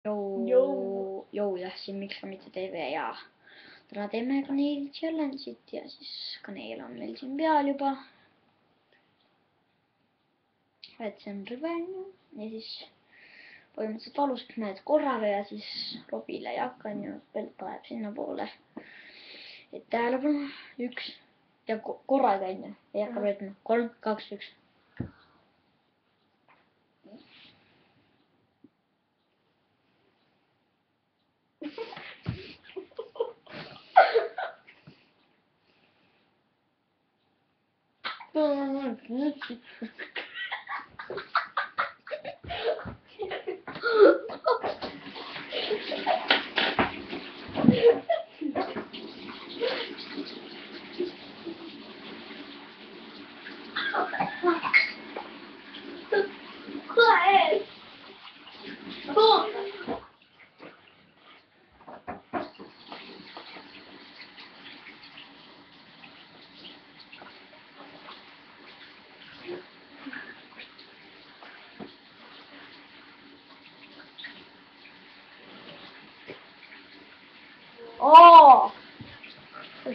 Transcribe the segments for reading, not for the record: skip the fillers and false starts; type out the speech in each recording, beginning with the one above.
Jah, siin Miks-Mitte TV ja täna teeme kaneeli challenge'it ja siis kaneel on meil siin peal juba. Et see on rõve ja siis põhimõtteliselt alustame korraga ja siis Robile ei hakka, nii et Belt paneb sinna poole. Et tähelepanu, 1 ja korraga onju, ei hakka võtma, 3, 2, 1.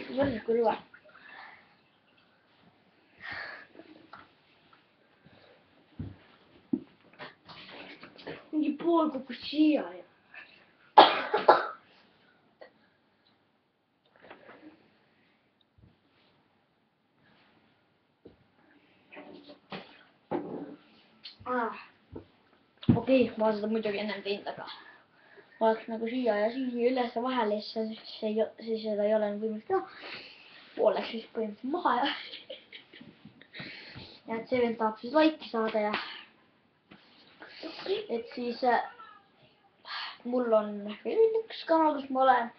See on kurva. Mingi pool kukkus siia ja. Okei, ma olen seda muidugi ennem teinud, aga oleks nagu siia ja siia üles ja vahele, siis seda ei ole võimalik teha. Pooleks siis põhimõtteliselt maha ja. Ja et see vend tahab siis laiki saada ja. Et siis mul on veel üks kanal, kus ma olen.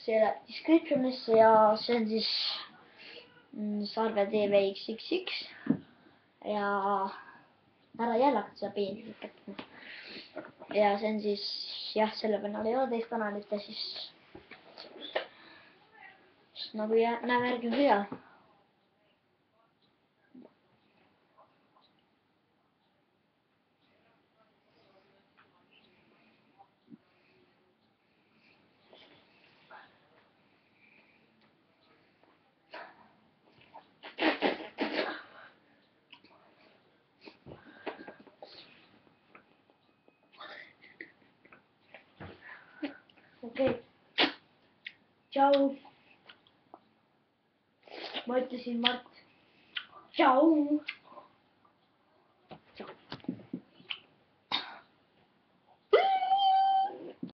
See läheb descriptionisse ja see on siis Sarve TV XXX. Ja ära jälle hakata seda peeni kättama. Ja see on siis, jah, selle peal ei ole teist kanalit ja siis nagu näeme järgmine video. Okei. Tšau. Ma ütlesin Mart. Tšau.